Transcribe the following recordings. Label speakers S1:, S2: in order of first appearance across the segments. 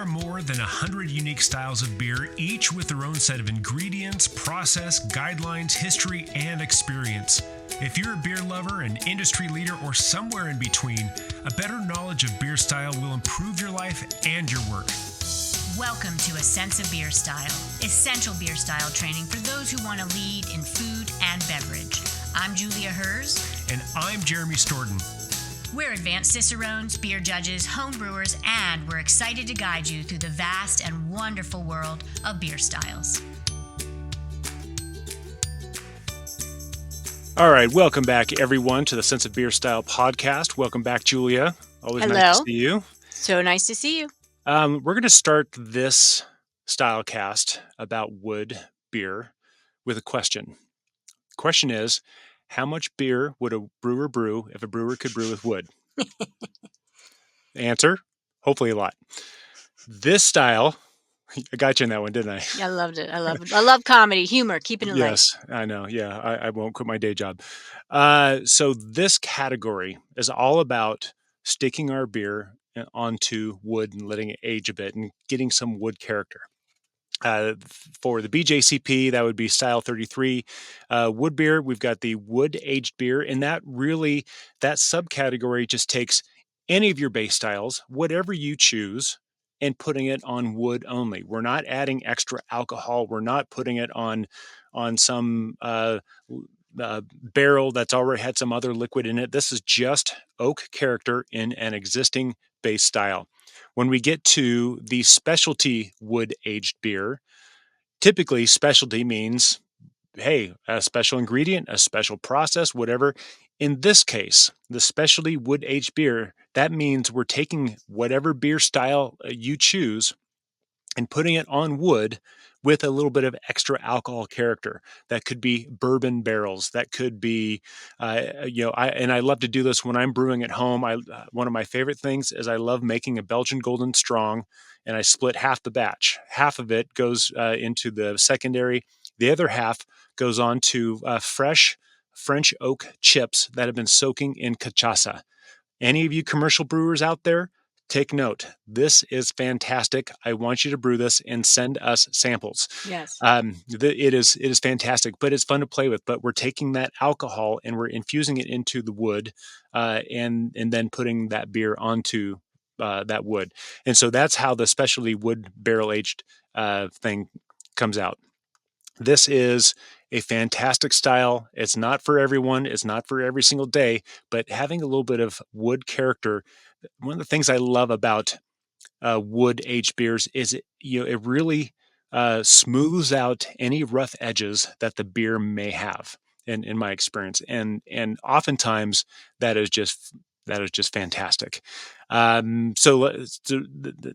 S1: are more than 100 unique styles of beer, each with their own set of ingredients, process, guidelines, history, and experience. If you're a beer lover, an industry leader, or somewhere in between, a better knowledge of beer style will improve your life and your work.
S2: Welcome to A Sense of Beer Style, essential beer style training for those who want to lead in food and beverage. I'm Julia Herz.
S1: And I'm Jeremy Storton.
S2: We're advanced Cicerones, beer judges, home brewers, and we're excited to guide you through the vast and wonderful world of beer styles.
S3: All right, welcome back, everyone, to the Sense of Beer Style podcast. Welcome back, Julia. Always
S4: Hello.
S3: nice to see you.
S4: So nice to see you.
S3: We're going to start this Stylecast about wood beer with a question. The question is, how much beer would a brewer brew if a brewer could brew with wood? Answer, hopefully a lot. This style, I got you in that one, didn't I?
S4: I loved it. I love comedy, humor, keeping it light.
S3: Yes, I know. Yeah, I won't quit my day job. So this category is all about sticking our beer onto wood and letting it age a bit and getting some wood character. For the BJCP, that would be Style 33. Wood beer, we've got the wood-aged beer, and that subcategory just takes any of your base styles, whatever you choose, and putting it on wood only. We're not adding extra alcohol. We're not putting it on some barrel that's already had some other liquid in it. This is just oak character in an existing base style. When we get to the specialty wood-aged beer, typically specialty means, hey, a special ingredient, a special process, whatever. In this case, the specialty wood-aged beer, that means we're taking whatever beer style you choose and putting it on wood with a little bit of extra alcohol character. That could be bourbon barrels. That could be, I love to do this when I'm brewing at home. One of my favorite things is I love making a Belgian Golden Strong, and I split half the batch. Half of it goes into the secondary. The other half goes on to fresh French oak chips that have been soaking in cachaça. Any of you commercial brewers out there, take note. This is fantastic. I want you to brew this and send us samples.
S4: Yes.
S3: It is fantastic, but it's fun to play with. But we're taking that alcohol and we're infusing it into the wood, and then putting that beer onto that wood. And so that's how the specialty wood barrel aged thing comes out. This is a fantastic style. It's not for everyone. It's not for every single day, but having a little bit of wood character. One of the things I love about wood-aged beers is it really smooths out any rough edges that the beer may have, in my experience, and oftentimes that is just fantastic. So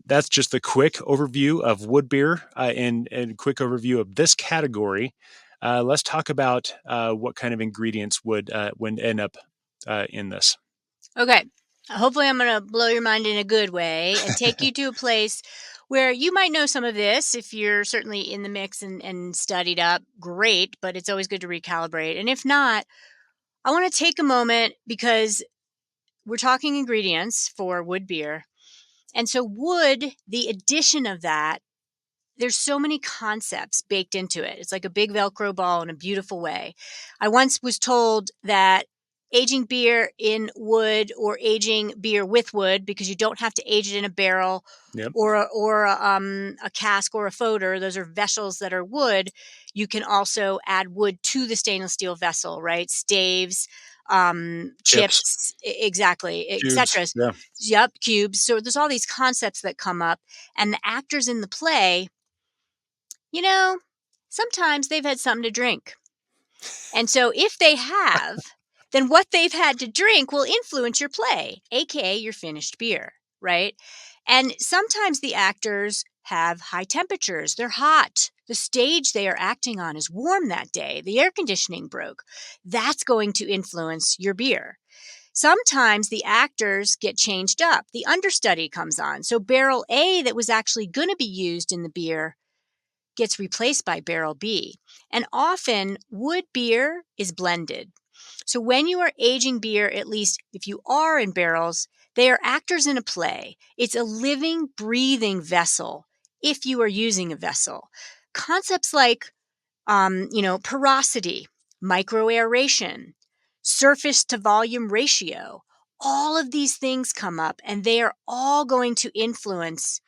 S3: that's just the quick overview of wood beer and quick overview of this category. Let's talk about what kind of ingredients would end up in this.
S4: Okay. Hopefully I'm going to blow your mind in a good way and take you to a place where you might know some of this if you're certainly in the mix and studied up. Great, but it's always good to recalibrate. And if not, I want to take a moment because we're talking ingredients for wood beer. And so wood, the addition of that, there's so many concepts baked into it. It's like a big Velcro ball in a beautiful way. I once was told that aging beer in wood or aging beer with wood, because you don't have to age it in a barrel.
S3: Yep.
S4: or a cask or a foeder. Those are vessels that are wood. You can also add wood to the stainless steel vessel, right? Staves, chips, exactly, etc.
S3: Yeah.
S4: Yep, cubes. So there's all these concepts that come up, and the actors in the play, sometimes they've had something to drink. And so if they have, then what they've had to drink will influence your play, aka your finished beer, right? And sometimes the actors have high temperatures. They're hot. The stage they are acting on is warm that day. The air conditioning broke. That's going to influence your beer. Sometimes the actors get changed up. The understudy comes on. So barrel A that was actually going to be used in the beer gets replaced by barrel B. And often wood beer is blended. So when you are aging beer, at least if you are in barrels, they are actors in a play. It's a living, breathing vessel if you are using a vessel. Concepts like, porosity, microaeration, surface to volume ratio, all of these things come up and they are all going to influence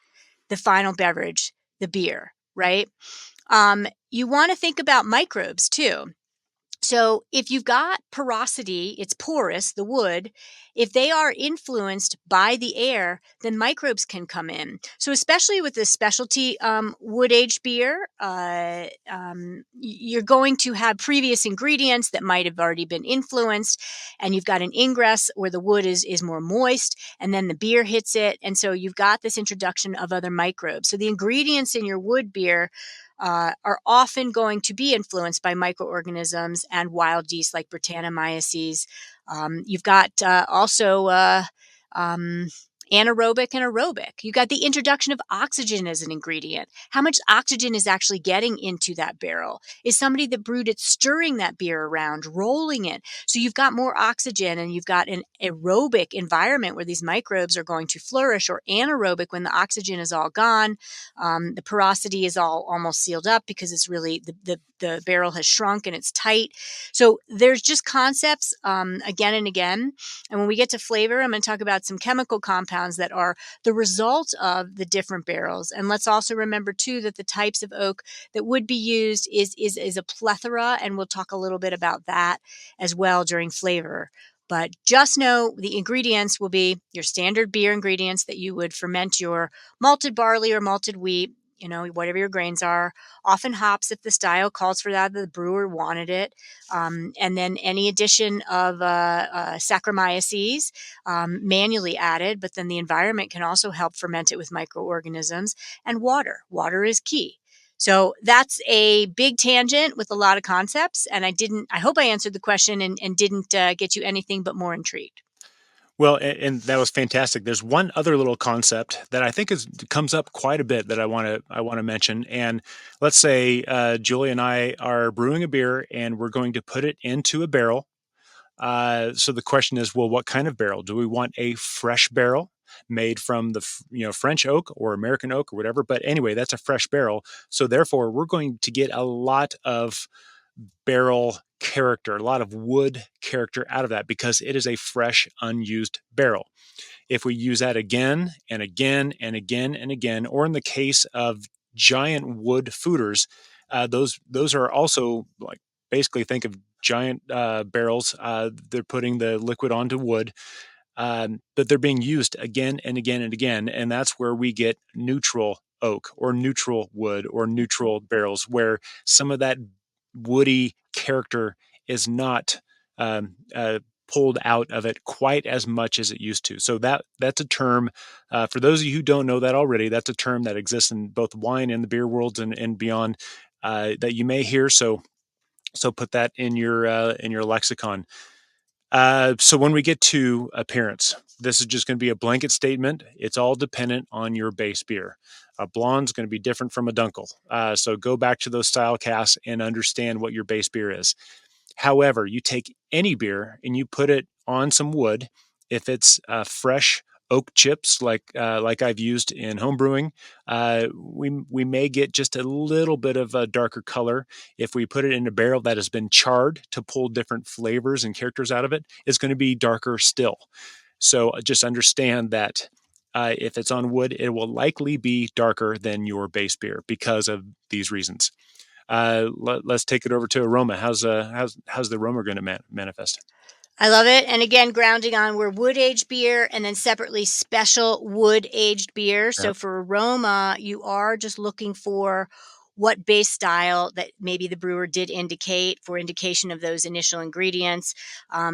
S4: the final beverage, the beer, right? You want to think about microbes too. So if you've got porosity, it's porous, the wood. If they are influenced by the air, then microbes can come in. So especially with this specialty wood aged beer, you're going to have previous ingredients that might have already been influenced, and you've got an ingress where the wood is more moist, and then the beer hits it, and so you've got this introduction of other microbes. So the ingredients in your wood beer are often going to be influenced by microorganisms and wild yeast like Brettanomyces. You've got also anaerobic and aerobic. You've got the introduction of oxygen as an ingredient. How much oxygen is actually getting into that barrel? Is somebody that brewed it stirring that beer around, rolling it? So you've got more oxygen and you've got an aerobic environment where these microbes are going to flourish, or anaerobic when the oxygen is all gone. The porosity is all almost sealed up because it's really the barrel has shrunk and it's tight. So there's just concepts again and again. And when we get to flavor, I'm going to talk about some chemical compounds that are the result of the different barrels. And let's also remember too that the types of oak that would be used is a plethora, and we'll talk a little bit about that as well during flavor. But just know the ingredients will be your standard beer ingredients that you would ferment your malted barley or malted wheat, whatever your grains are, often hops if the style calls for that, the brewer wanted it. And then any addition of Saccharomyces manually added, but then the environment can also help ferment it with microorganisms, and water. Water is key. So that's a big tangent with a lot of concepts. And I hope I answered the question and didn't get you anything but more intrigued.
S3: Well, and that was fantastic. There's one other little concept that I think comes up quite a bit that I want to mention. And let's say Julie and I are brewing a beer, and we're going to put it into a barrel. So the question is, well, what kind of barrel? Do we want a fresh barrel made from the French oak or American oak or whatever? But anyway, that's a fresh barrel. So therefore, we're going to get a lot of barrel character, a lot of wood character out of that because it is a fresh, unused barrel. If we use that again and again and again and again, or in the case of giant wood foeders, those are also like, basically think of giant barrels. They're putting the liquid onto wood, but they're being used again and again and again, and that's where we get neutral oak or neutral wood or neutral barrels, where some of that woody character is not pulled out of it quite as much as it used to. So that's a term, for those of you who don't know that already, that's a term that exists in both wine and the beer worlds and beyond, that you may hear. So put that in your lexicon. So when we get to appearance, this is just going to be a blanket statement. It's all dependent on your base beer. A blonde's going to be different from a dunkel. So go back to those style casts and understand what your base beer is. However, you take any beer and you put it on some wood. If it's fresh oak chips, like I've used in home brewing, we may get just a little bit of a darker color. If we put it in a barrel that has been charred to pull different flavors and characters out of it, it's going to be darker still. So just understand that if it's on wood, it will likely be darker than your base beer because of these reasons. Let's take it over to aroma. How's the aroma going to manifest?
S4: I love it. And again, grounding on, we're wood aged beer and then separately special wood aged beer. So
S3: Yep.
S4: for aroma, you are just looking for what base style that maybe the brewer did indicate for indication of those initial ingredients.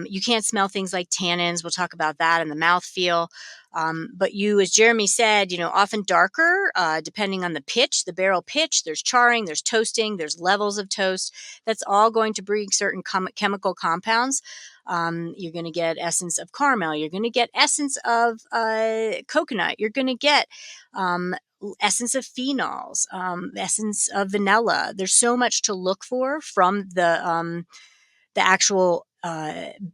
S4: You can't smell things like tannins. We'll talk about that in the mouthfeel. But you, as Jeremy said, often darker, depending on the pitch, the barrel pitch. There's charring, there's toasting, there's levels of toast. That's all going to bring certain chemical compounds. You're going to get essence of caramel. You're going to get essence of coconut. You're going to get essence of phenols, essence of vanilla. There's so much to look for from the actual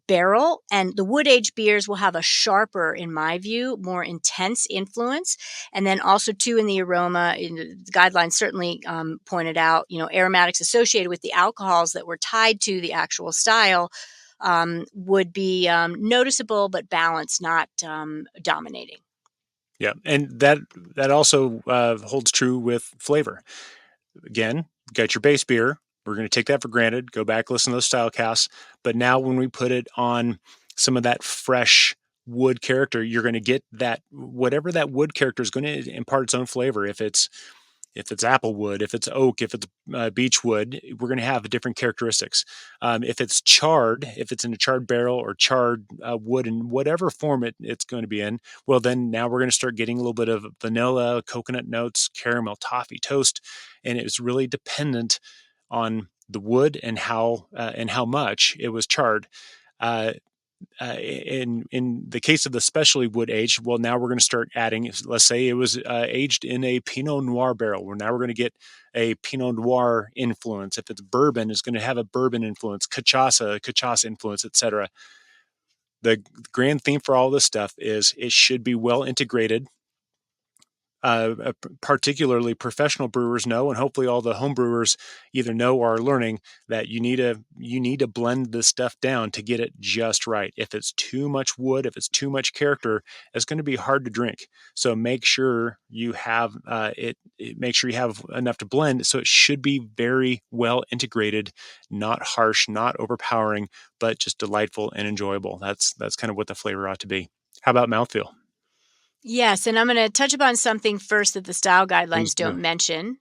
S4: barrel, and the wood aged beers will have a sharper, in my view, more intense influence. And then also too in the aroma, in the guidelines certainly pointed out, aromatics associated with the alcohols that were tied to the actual style would be noticeable but balanced, not dominating.
S3: Yeah, and that also holds true with flavor. Again, you got your base beer. We're going to take that for granted. Go back, listen to those style casts. But now, when we put it on some of that fresh wood character, you're going to get that whatever that wood character is going to impart its own flavor. If it's apple wood, if it's oak, if it's beech wood, we're going to have different characteristics. If it's charred, if it's in a charred barrel or charred wood in whatever form it's going to be in, well, then now we're going to start getting a little bit of vanilla, coconut notes, caramel, toffee, toast, and it's really dependent on the wood and how much it was charred. Uh, in the case of the specialty wood aged, well, now we're going to start adding. Let's say it was aged in a Pinot Noir barrel. Well, now we're going to get a Pinot Noir influence. If it's bourbon, it's going to have a bourbon influence, cachaça influence, etc. The grand theme for all this stuff is it should be well integrated. Particularly professional brewers know, and hopefully all the home brewers either know or are learning that you need to blend this stuff down to get it just right. If it's too much wood, if it's too much character, it's going to be hard to drink. So make sure you have make sure you have enough to blend. So it should be very well integrated, not harsh, not overpowering, but just delightful and enjoyable. That's kind of what the flavor ought to be. How about mouthfeel?
S4: Yes, and I'm going to touch upon something first that the style
S3: Please
S4: guidelines
S3: do.
S4: don't mention.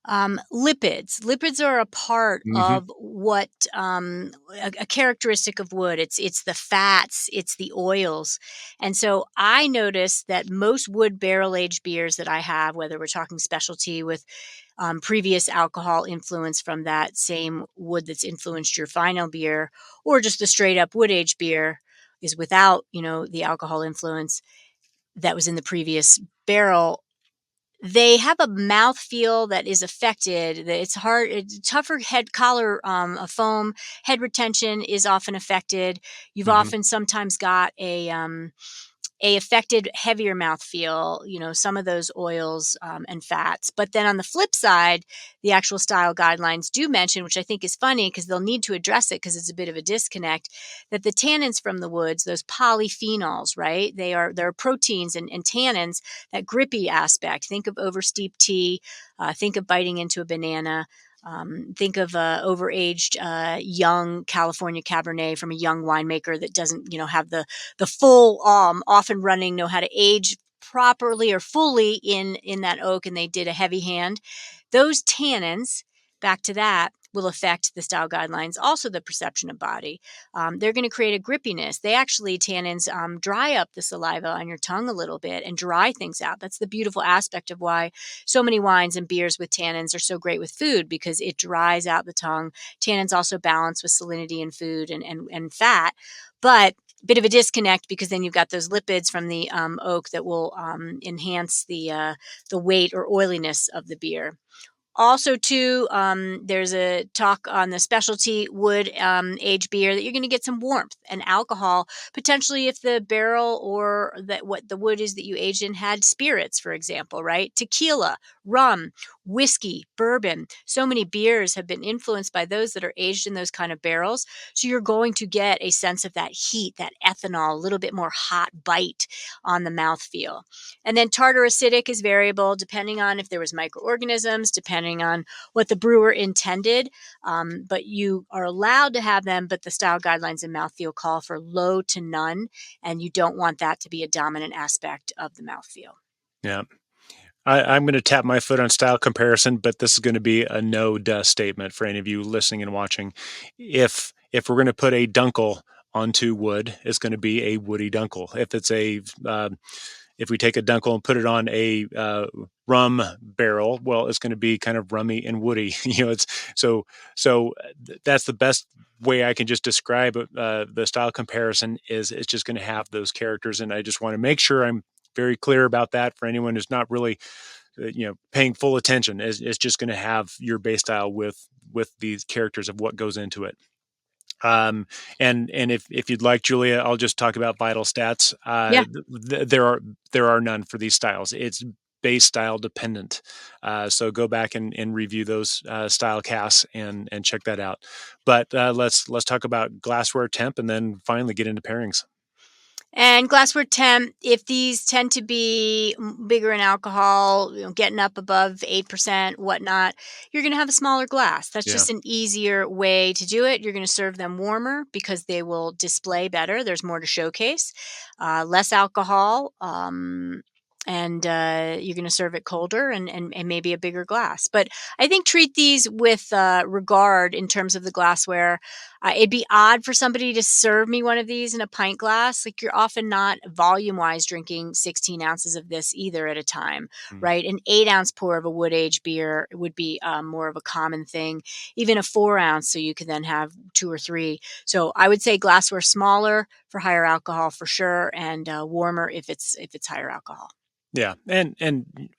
S4: Lipids. Lipids are a part
S3: Mm-hmm.
S4: of what a characteristic of wood. It's the fats, it's the oils, and so I noticed that most wood barrel aged beers that I have, whether we're talking specialty with previous alcohol influence from that same wood that's influenced your final beer, or just the straight up wood aged beer, is without the alcohol influence that was in the previous barrel. They have a mouth feel that is affected. It's hard, it's tougher head collar, a foam. Head retention is often affected. You've
S3: Mm-hmm.
S4: often sometimes got a affected heavier mouth feel, some of those oils and fats. But then on the flip side, the actual style guidelines do mention, which I think is funny because they'll need to address it because it's a bit of a disconnect, that the tannins from the woods, those polyphenols, right? They're proteins and tannins, that grippy aspect. Think of oversteeped tea, think of biting into a banana. Think of overaged young California Cabernet from a young winemaker that doesn't, have the full, often running, know how to age properly or fully in that oak, and they did a heavy hand. Those tannins, back to that, will affect the style guidelines. Also, the perception of body. They're going to create a grippiness. They actually, tannins, dry up the saliva on your tongue a little bit and dry things out. That's the beautiful aspect of why so many wines and beers with tannins are so great with food, because it dries out the tongue. Tannins also balance with salinity in food and fat, but bit of a disconnect because then you've got those lipids from the oak that will enhance the weight or oiliness of the beer. Also, too, there's a talk on the specialty wood aged beer that you're going to get some warmth and alcohol, potentially if the barrel or what the wood is that you aged in had spirits, for example, right? Tequila, rum, whiskey, bourbon. So many beers have been influenced by those that are aged in those kind of barrels. So you're going to get a sense of that heat, that ethanol, a little bit more hot bite on the mouthfeel. And then tartar acidic is variable depending on if there was microorganisms, depending on what the brewer intended. But you are allowed to have them, but the style guidelines and mouthfeel call for low to none, and you don't want that to be a dominant aspect of the mouthfeel.
S3: Yeah. I'm going to tap my foot on style comparison, but this is going to be a no duh statement for any of you listening and watching. If we're going to put a dunkel onto wood, it's going to be a woody dunkel. If we take a dunkel and put it on a rum barrel, well, it's going to be kind of rummy and woody. It's so that's the best way I can just describe the style comparison. Is it's just going to have those characters, and I just want to make sure I'm very clear about that for anyone who's not really paying full attention. It's just going to have your base style with these characters of what goes into it. Um, and if you'd like, Julia, I'll just talk about vital stats.
S4: Yeah.
S3: There are none for these styles. It's base style dependent. So go back and review those style casts and check that out. But let's talk about glassware temp and then finally get into pairings.
S4: And glassware temp, if these tend to be bigger in alcohol, getting up above 8%, whatnot, you're going to have a smaller glass. That's
S3: Yeah.
S4: just an easier way to do it. You're going to serve them warmer because they will display better. There's more to showcase, less alcohol. And you're going to serve it colder and maybe a bigger glass. But I think treat these with regard in terms of the glassware. It'd be odd for somebody to serve me one of these in a pint glass. Like, you're often not volume wise drinking 16 ounces of this either at a time,
S3: Mm.
S4: right? An 8-ounce pour of a wood aged beer would be more of a common thing, even a 4-ounce. So you can then have 2 or 3. So I would say glassware smaller for higher alcohol for sure, and warmer if it's higher alcohol.
S3: Yeah, and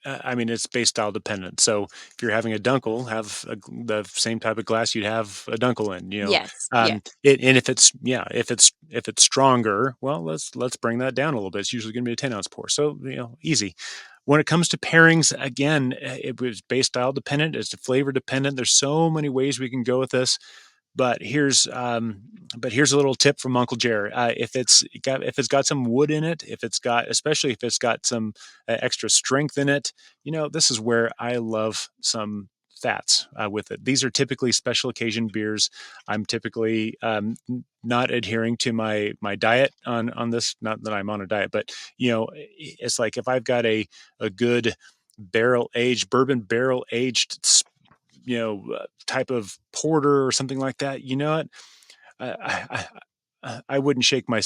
S3: I mean it's base style dependent. So if you're having a dunkel, have the same type of glass you'd have a dunkel in.
S4: Yes. Yeah.
S3: And if it's stronger, well, let's bring that down a little bit. It's usually going to be a 10-ounce pour, so easy. When it comes to pairings, again, it was base style dependent. It's flavor dependent. There's so many ways we can go with this. But here's a little tip from Uncle Jerry. If it's got some wood in it, especially if it's got some extra strength in it, this is where I love some fats with it. These are typically special occasion beers. I'm typically not adhering to my diet on this. Not that I'm on a diet, but it's like if I've got a good bourbon barrel aged type of porter or something like that, what? I wouldn't shake my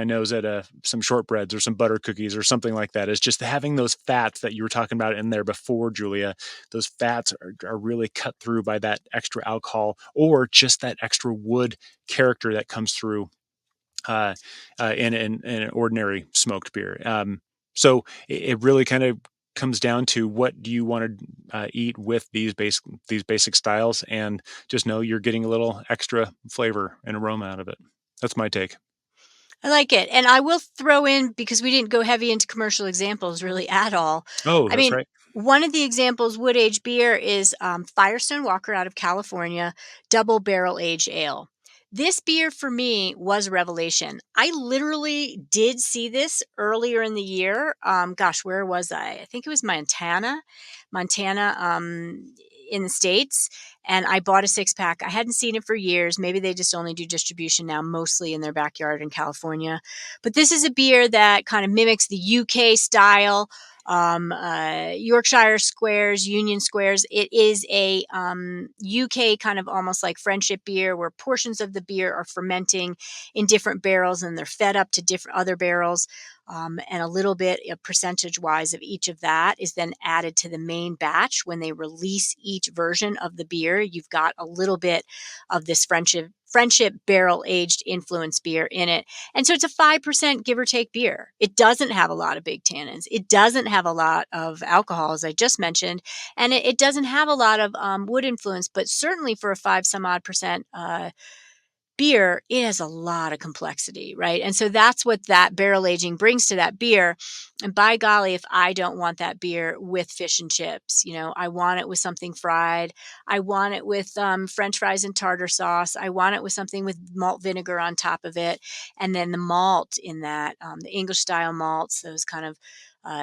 S3: nose at some shortbreads or some butter cookies or something like that. It's just having those fats that you were talking about in there before, Julia. Those fats are really cut through by that extra alcohol or just that extra wood character that comes through in an ordinary smoked beer. So it really kind of comes down to what do you want to eat with these basic styles, and just know you're getting a little extra flavor and aroma out of it. That's my take.
S4: I like it. And I will throw in, because we didn't go heavy into commercial examples really at all.
S3: Oh,
S4: I
S3: that's
S4: mean,
S3: right.
S4: one of the examples, wood aged beer, is Firestone Walker out of California, double barrel aged ale. This beer for me was a revelation. I literally did see this earlier in the year. Gosh, where was I? I think it was Montana, in the States. And I bought a 6-pack. I hadn't seen it for years. Maybe they just only do distribution now, mostly in their backyard in California. But this is a beer that kind of mimics the UK style, Yorkshire squares, Union squares. It is a UK kind of almost like friendship beer, where portions of the beer are fermenting in different barrels and they're fed up to different other barrels. And a little bit percentage wise of each of that is then added to the main batch. When they release each version of the beer, you've got a little bit of this friendship barrel aged influence beer in it. And so it's a 5% give or take beer. It doesn't have a lot of big tannins. It doesn't have a lot of alcohol, as I just mentioned, and it doesn't have a lot of wood influence, but certainly for a 5 some odd percent beer, it has a lot of complexity, right? And so that's what that barrel aging brings to that beer. And by golly, if I don't want that beer with fish and chips, I want it with something fried. I want it with French fries and tartar sauce. I want it with something with malt vinegar on top of it. And then the malt in that, the English style malts, those kind of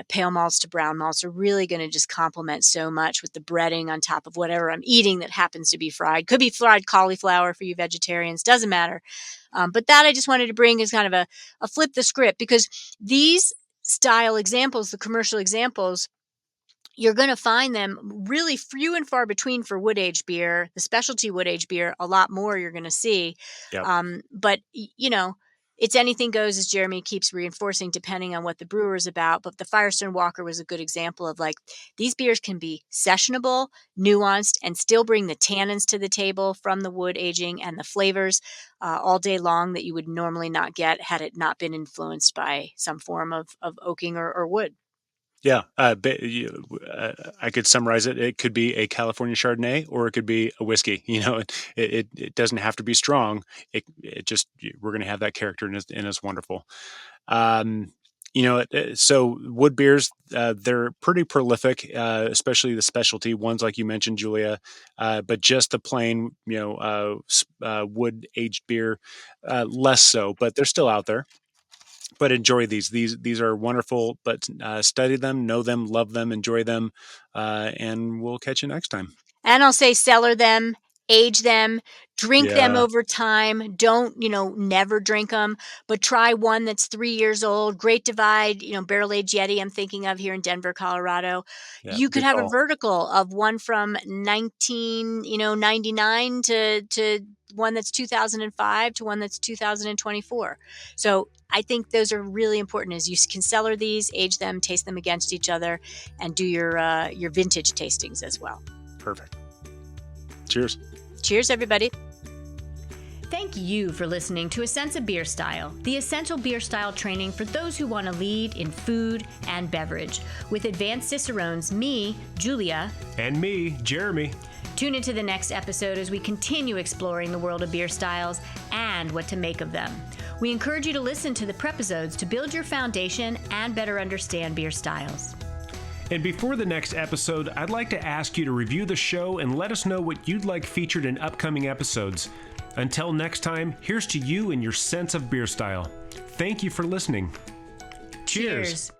S4: pale malts to brown malts, are really going to just complement so much with the breading on top of whatever I'm eating that happens to be fried. Could be fried cauliflower for you vegetarians, doesn't matter. But that I just wanted to bring as kind of a flip the script, because these style examples, the commercial examples, you're going to find them really few and far between for wood aged beer. The specialty wood aged beer, a lot more you're going to see.
S3: Yep.
S4: But it's anything goes, as Jeremy keeps reinforcing, depending on what the brewer is about. But the Firestone Walker was a good example of, like, these beers can be sessionable, nuanced, and still bring the tannins to the table from the wood aging and the flavors all day long that you would normally not get had it not been influenced by some form of oaking or wood.
S3: Yeah, I could summarize it. It could be a California Chardonnay, or it could be a whiskey. It doesn't have to be strong. It just we're going to have that character, and it's wonderful. Um, so wood beers, they're pretty prolific, especially the specialty ones, like you mentioned, Julia. But just the plain, wood aged beer, less so. But they're still out there. But enjoy these. These are wonderful. But study them, know them, love them, enjoy them, and we'll catch you next time.
S4: And I'll say cellar them, age them, drink them
S3: Yeah,
S4: over time. Don't, never drink them, but try one that's 3 years old. Great Divide, barrel aged Yeti, I'm thinking of here in Denver, Colorado.
S3: yeah,
S4: You could
S3: good
S4: have a
S3: call.
S4: vertical of one from 1999 to one that's 2005 to one that's 2024. So I think those are really important. Is you can cellar these, age them, taste them against each other, and do your vintage tastings as well.
S3: Perfect. Cheers.
S4: Cheers, everybody.
S2: Thank you for listening to A Sense of Beer Style, the essential beer style training for those who want to lead in food and beverage. With advanced Cicerones, me, Julia,
S1: And me, Jeremy.
S2: tune into the next episode as we continue exploring the world of beer styles and what to make of them. We encourage you to listen to the prepisodes to build your foundation and better understand beer styles.
S1: And before the next episode, I'd like to ask you to review the show and let us know what you'd like featured in upcoming episodes. Until next time, here's to you and your sense of beer style. Thank you for listening. Cheers.